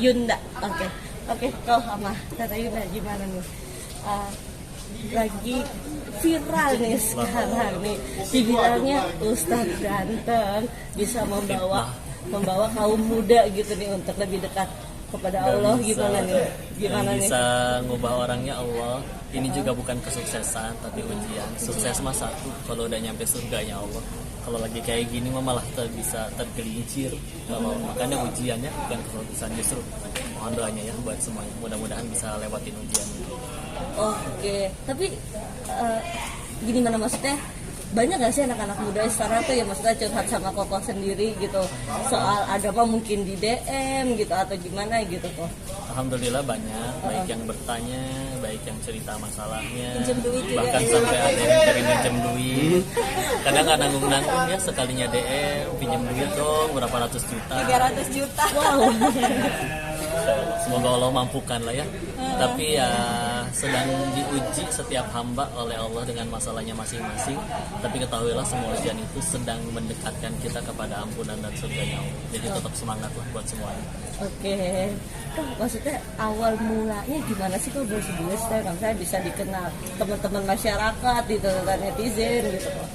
Yunda. Oke, kau sama Tata Yunda gimana nih? Lagi viral nih sekarang nih, dibilangnya Ustadz ganteng bisa membawa kaum muda gitu nih untuk lebih dekat kepada Allah. Gimana nih? Bisa ngubah orangnya Allah. Ini juga bukan kesuksesan tapi ujian. Sukses mah satu, kalau udah nyampe surganya Allah. Kalau lagi kayak gini mah malah bisa tergelincir. Kalau makanya ujiannya bukan kesuksesan, justru mohon doanya ya buat semuanya. Mudah-mudahan bisa lewatin ujian. Oke, tapi gini mana maksudnya? Banyak gak sih anak-anak muda sekarang tuh ya maksudnya curhat sama Koko sendiri gitu soal agama, mungkin di DM gitu atau gimana gitu kok? Alhamdulillah banyak, baik yang bertanya, baik yang cerita masalahnya, juga. Bahkan sampai ada yang pengen pinjam duit. Kadang nggak nanggung-nanggung ya, sekalinya DM pinjam duit dong berapa ratus juta. 300 juta. Wow. Semoga Allah mampukan lah ya. Tapi ya sedang diuji setiap hamba oleh Allah dengan masalahnya masing-masing. Tapi ketahuilah semua ujian itu sedang mendekatkan kita kepada ampunan dan surganya Allah. Jadi tetap semangat lah buat semuanya. Oke, kok maksudnya awal mulanya gimana sih kok bersedia kan saya bisa dikenal teman-teman masyarakat gitu dan netizen gitu kok?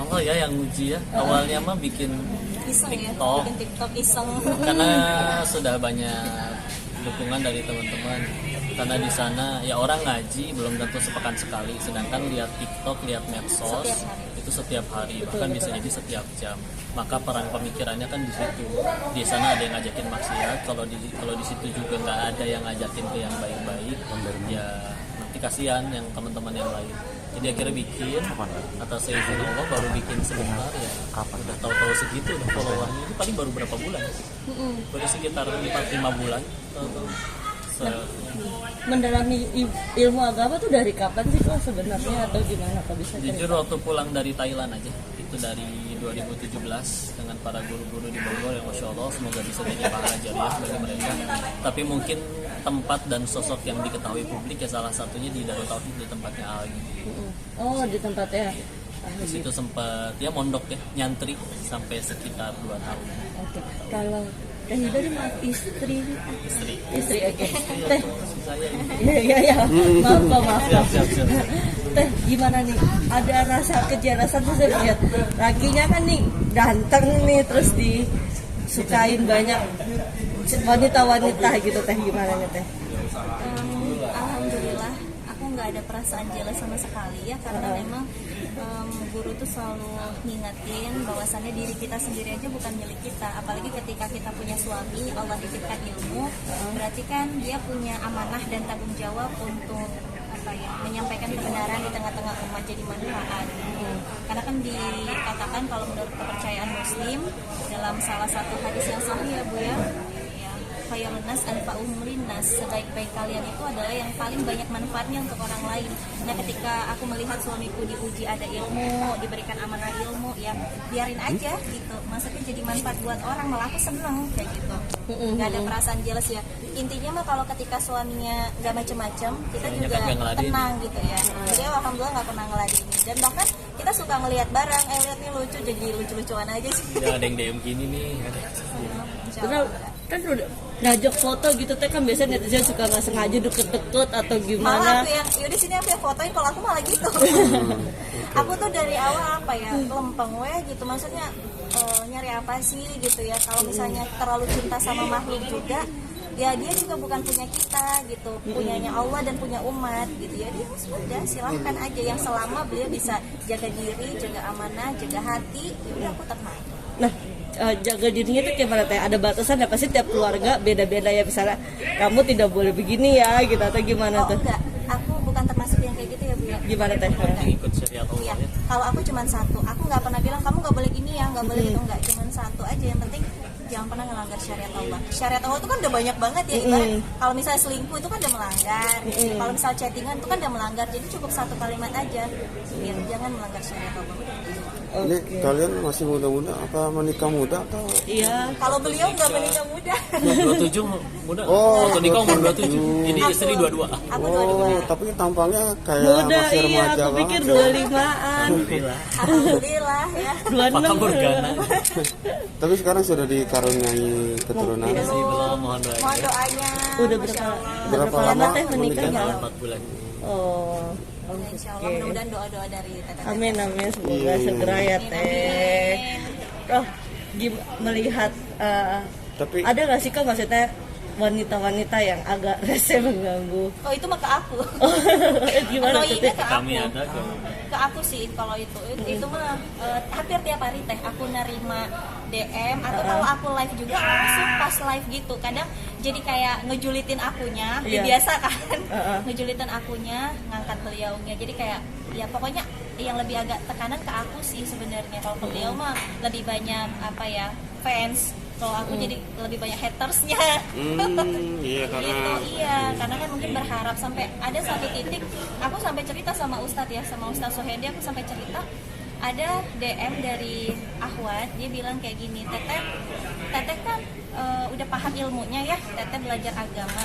Allah ya yang uji ya. Awalnya mah bikin Iseng TikTok. ya, bikin TikTok iseng. Karena sudah banyak dukungan dari teman-teman. Karena di sana ya orang ngaji belum tentu sepekan sekali, sedangkan lihat TikTok, lihat medsos itu setiap hari, bahkan bisa jadi setiap jam. Maka perang pemikirannya kan di situ. Di sana ada yang ngajakin maksiat, kalau di situ juga nggak ada yang ngajakin ke yang baik-baik. Ya nanti kasihan yang teman-teman yang lain. Jadi akhirnya bikin atas izin Allah, baru bikin sebentar ya. Udah tahu-tahu segitu udah followernya, itu paling baru berapa bulan? Baru sekitar 4-5 bulan. Mendalami ilmu agama tuh dari kapan sih kok sebenarnya atau gimana kok bisa cerita? Jujur waktu pulang dari Thailand aja, itu dari 2017 dengan para guru-guru di Bogor yang Masya Allah semoga bisa jadi pahala jariah bagi mereka. Tapi mungkin tempat dan sosok yang diketahui publik ya salah satunya di Darut Tauhid, di tempatnya Algi. Oh, di tempatnya. Di situ sempat ya mondok ya, nyantri sampai sekitar 2 tahun. Oke. Kalau Teh Ida nih istri, oke. Teh, Saya iya, maaf. siap. Teh, gimana nih? Ada rasa kejelasan tuh saya lihat. Lakinya kan nih ganteng nih, terus disukain banyak wanita-wanita gitu. Teh, gimana nih Teh? Alhamdulillah, aku nggak ada perasaan jelas sama sekali ya, karena memang guru tuh selalu ngingetin bahwasannya diri kita sendiri aja bukan milik kita, apalagi ketika kita punya suami, Allah titipkan ilmu, berarti kan dia punya amanah dan tanggung jawab untuk menyampaikan kebenaran di tengah-tengah umat, jadi manfaat. Karena kan dikatakan kalau menurut kepercayaan Muslim dalam salah satu hadis yang sahih ya Bu ya, khairun nas anfa'uhum linnas, sebaik-baik kalian itu adalah yang paling banyak manfaatnya untuk orang lain. Nah, ketika aku melihat suamiku diuji ada ilmu, diberikan amanah ilmu, ya biarin aja gitu. Maksudnya jadi manfaat buat orang, malah aku seneng kayak gitu. Gak ada perasaan jelas ya. Intinya mah kalau ketika suaminya gak macem-macem, kita juga tenang gitu ya. Jadi alhamdulillah gak pernah ngeladenin. Dan bahkan kita suka ngelihat barang, lihat nih lucu, jadi lucu-lucuan aja sih. Ya, ada yang DM gini nih, ada Terus kan udah ngajak foto gitu Teh, kan biasanya netizen suka nggak sengaja deket-deket atau gimana? Malah aku yang yaudah sini aku yang fotoin, kalau aku malah gitu. Aku tuh dari awal lempeng gitu, maksudnya nyari apa sih gitu ya. Kalau misalnya terlalu cinta sama makhluk juga, ya dia juga bukan punya kita gitu, punyanya Allah dan punya umat gitu ya. Dia sudah silahkan aja, yang selama beliau bisa jaga diri, jaga amanah, jaga hati, ya aku tenang. Nah, jaga dirinya itu kayak mana Teh? Ada batasan ya, pasti tiap keluarga beda-beda ya, misalnya kamu tidak boleh begini ya gitu atau gimana tuh? Enggak, aku bukan termasuk yang kayak gitu ya Bu ya. Gimana Teh? yang ikut syariat Allah Iya, ya. kalau aku cuma satu, aku nggak pernah bilang kamu nggak boleh gini ya, nggak boleh gitu, nggak, cuma satu aja, yang penting jangan pernah melanggar syariat Allah. Syariat Allah itu kan udah banyak banget ya, ibarat kalau misalnya selingkuh itu kan udah melanggar, kalau misalnya chattingan itu kan udah melanggar, jadi cukup satu kalimat aja, biar jangan melanggar syariat Allah. Ini kalian masih muda-muda apa menikah muda atau? Iya. Kalau beliau nggak menikah muda. 27 muda. Waktu nikah umur 27. Ini istri 22. Aku Tapi tampangnya kayak Muda, masih iya, remaja aku pikir banget. 25-an. Alhamdulillah ya. 26. Fakta Morgana. Tapi sekarang sudah dikaruniai keturunan. Masih belum, mohon doa. Mohon doanya. Udah Masya berapa Allah. Berapa lama lama teh menikah? menikah? 4 bulan. Oh, Insya Allah mudah-mudahan doa-doa dari teteh. amin amin, semoga Iya. segera ya teh. Oh, melihat Tapi ada nggak sih kak maksudnya wanita-wanita yang agak rese mengganggu? Oh itu mah ke aku. Gimana tuh Annoyingnya teh? ke Kami aku. ada kok. Ke aku sih kalau itu mah hampir tiap hari teh aku nerima DM atau kalau aku live juga langsung pas live gitu kadang jadi kayak ngejulitin akunya Iya. biasa kan Uh-uh. ngejulitin akunya ngangkat beliaunya jadi kayak ya pokoknya yang lebih agak tekanan ke aku sih sebenarnya kalau ke beliau mah lebih banyak apa ya fans kalau aku jadi lebih banyak hatersnya iya gitu karena iya karena kan mungkin berharap sampai ada satu titik aku sampai cerita sama Ustadz ya sama Ustadz Sohedi aku sampai cerita ada DM dari Ahwat dia bilang kayak gini teteh kan udah paham ilmunya ya teteh belajar agama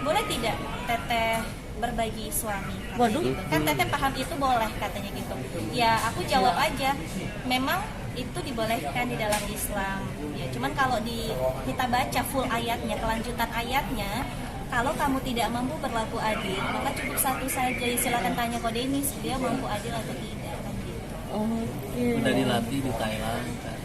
boleh tidak teteh berbagi suami katanya Waduh. gitu. Kan teteh paham itu boleh katanya gitu ya aku jawab aja memang itu dibolehkan di dalam Islam ya cuman kalau kita baca full ayatnya kelanjutan ayatnya kalau kamu tidak mampu berlaku adil maka cukup satu saja silakan tanya ke Denis dia mampu adil atau tidak kan gitu. Oke. Udah dilatih di Thailand kan.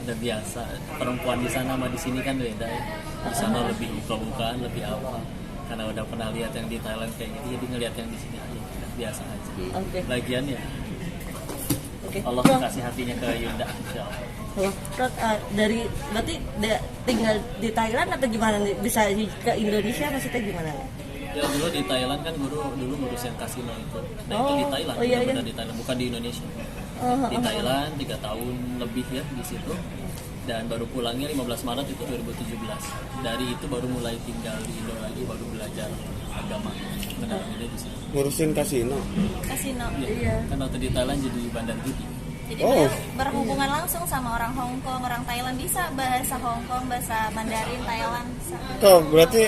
Udah biasa. Perempuan di sana sama di sini kan beda ya. Di sana lebih buka-bukaan, lebih apa. Karena udah pernah lihat yang di Thailand kayak gitu, jadi ngelihat yang di sini aja udah biasa aja. Oke. Lagian ya Oke. Allah Prof, kasih hatinya ke Yunda insyaallah. Prof, dari berarti tinggal di Thailand atau gimana nih? Bisa ke Indonesia maksudnya gimana nih? Ya dulu di Thailand kan guru ngurus yang kasino itu. Nah itu di Thailand, oh iya, iya. benar di Thailand, bukan di Indonesia. Di Thailand 3 tahun lebih ya di situ. Dan baru pulangnya 15 Maret itu 2017. Dari itu baru mulai tinggal di Indo lagi, baru belajar agama. Benar-benar di situ. ngurusin kasino. Kasino Iya. Kan waktu di Thailand jadi bandar judi. jadi Oh. beliau berhubungan langsung sama orang Hong Kong orang Thailand bisa bahasa Hong Kong bahasa Mandarin Thailand bisa. Kok berarti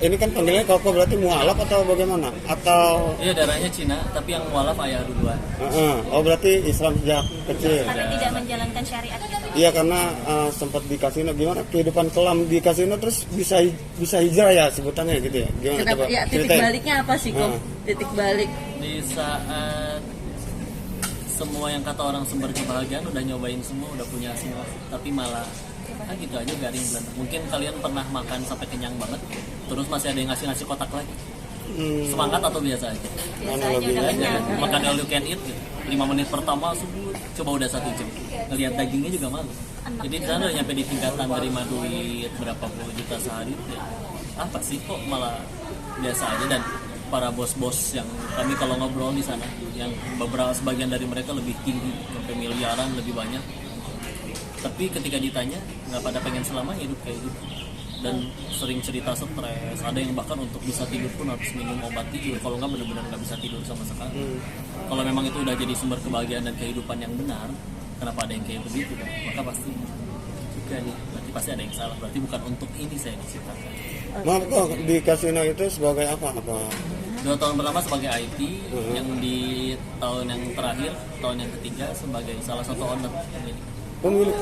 ini kan panggilnya kok berarti mualaf atau bagaimana? Atau Iya darahnya Cina, tapi yang mualaf ayah duluan. oh berarti Islam sejak kecil. Tapi tidak menjalankan syariat gitu. Iya karena sempat di kasino gimana kehidupan kelam di kasino terus bisa hijrah ya sebutannya gitu ya. Gimana Kenapa? coba Ya titik ceritain. baliknya apa sih kok? Titik balik. Di saat semua yang kata orang sumber kebahagiaan udah nyobain semua, udah punya semua, tapi malah gitu aja garing belanda. Mungkin kalian pernah makan sampai kenyang banget, terus masih ada yang ngasih kotak lagi. Semangat atau biasa aja? Biasa aja Analoginya udah aja. kenyang. Makan all you can eat gitu. 5 menit pertama subuh, coba udah 1 jam. Ngelihat dagingnya juga malu. Jadi di sana udah nyampe di tingkatan terima duit berapa puluh juta sehari. Ya. Apa sih kok malah biasa aja. Dan para bos-bos yang kami kalau ngobrol di sana, yang beberapa sebagian dari mereka lebih tinggi, sampai miliaran lebih banyak. Tapi ketika ditanya nggak pada pengen selamanya hidup kayak gitu. Dan sering cerita stres, ada yang bahkan untuk bisa tidur pun harus minum obat tidur, kalau nggak benar-benar nggak bisa tidur sama sekali. Kalau memang itu udah jadi sumber kebahagiaan dan kehidupan yang benar, kenapa ada yang kayak begitu kan? Maka pasti juga nih, berarti pasti ada yang salah, berarti bukan untuk ini saya diciptakan. Maaf kok di kasino itu sebagai apa? 2 tahun pertama sebagai IT, yang di tahun yang terakhir, tahun yang ketiga sebagai salah satu owner Pemilik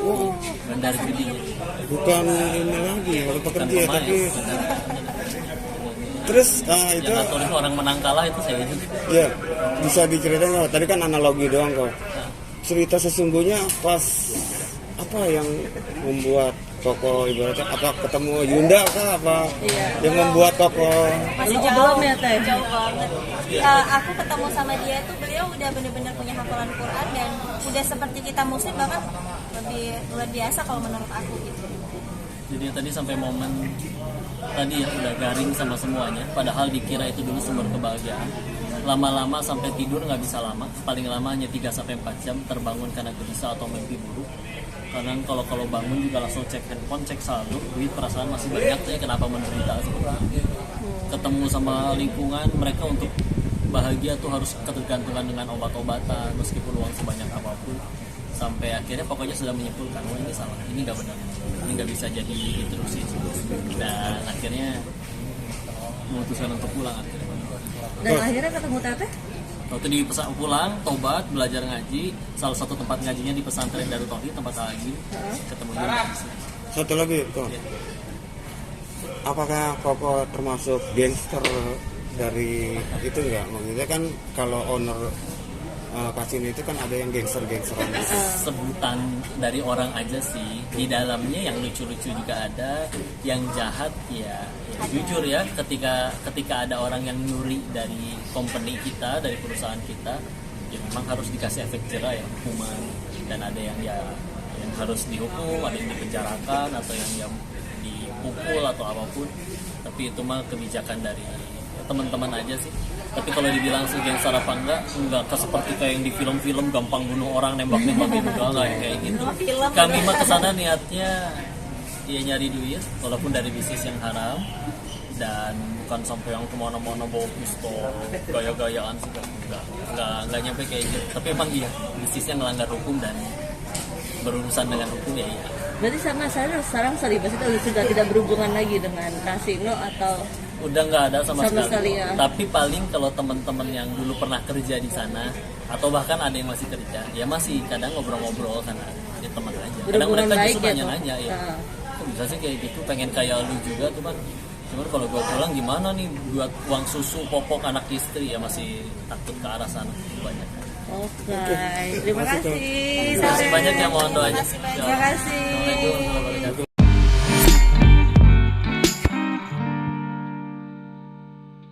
bandar judinya. bukan ini lagi kalau Bukan pekerja pemain, tapi benar. terus itu Yang ngaturin orang menang kalah itu saya juga. ya bisa diceritain nggak? Tadi kan analogi doang kok. Cerita sesungguhnya pas apa yang membuat Koko ibaratnya apa ketemu Yunda kah apa yang membuat Koko Masih Belum jauh ya, Teh? jauh banget. Aku ketemu sama dia tuh beliau udah bener-bener punya hafalan Quran dan udah seperti kita muslim bahkan lebih luar biasa kalau menurut aku gitu. Jadi tadi sampai momen tadi ya udah garing sama semuanya, padahal dikira itu dulu sumber kebahagiaan. Lama-lama sampai tidur nggak bisa lama, paling lama hanya 3-4 jam terbangun karena gelisah atau mimpi buruk. Karena kalau bangun juga langsung cek handphone, cek saldo, duit, perasaan masih banyak tuh ya, kenapa menderita seperti itu. Ketemu sama lingkungan, mereka untuk bahagia tuh harus ketergantungan dengan obat-obatan meskipun uang sebanyak apapun. Sampai akhirnya pokoknya sudah menyimpulkan, oh ini salah, ini nggak benar, ini nggak bisa jadi diterusin. Dan akhirnya memutuskan untuk pulang akhirnya. Dan akhirnya ketemu Teteh? Waktu di pesantren pulang, tobat, belajar ngaji, salah satu tempat ngajinya di pesantren Darut Tauhid tempat lagi, ketemu Yunda di situ. Satu lagi kok. Iya. Apakah Koko termasuk gangster dari itu enggak? Maksudnya kan kalau owner kasino itu kan ada yang gangster-gangsteran. Sebutan dari orang aja sih, di dalamnya yang lucu-lucu juga ada, yang jahat ya jujur ya, ketika ada orang yang nyuri dari company kita, dari perusahaan kita, ya memang harus dikasih efek jerah ya, hukuman, dan ada yang yang harus dihukum, ada yang dipenjarakan atau yang dipukul atau apapun, tapi itu mah kebijakan dari teman-teman aja sih. Tapi kalau dibilang gangster apa enggak seperti kayak yang di film-film gampang bunuh orang, nembak-nembak gitu, enggak kayak gitu. Kami mah kesana niatnya ya nyari duit, walaupun dari bisnis yang haram, dan bukan sampai yang kemana-mana bawa pistol, gaya-gayaan sih enggak nyampe kayak gitu. Tapi emang iya, bisnisnya ngelanggar hukum dan berurusan dengan hukum ya iya. Berarti sama saya sekarang Saribas itu sudah tidak berhubungan lagi dengan kasino atau Udah nggak ada sama sekali. ya. Tapi paling kalau teman-teman yang dulu pernah kerja di sana atau bahkan ada yang masih kerja, ya masih kadang ngobrol-ngobrol karena ya teman aja. Kadang Berhubungan mereka baik justru ya, nanya-nanya ya. Nah. Kok bisa sih kayak gitu? Pengen kayak lu juga tuh kan. Cuman kalau gua pulang gimana nih buat uang susu popok anak istri, ya masih takut ke arah sana banyak. Oke, terima kasih. Terima kasih banyak ya, mohon doanya. Terima kasih. Assalamualaikum warahmatullahi wabarakatuh.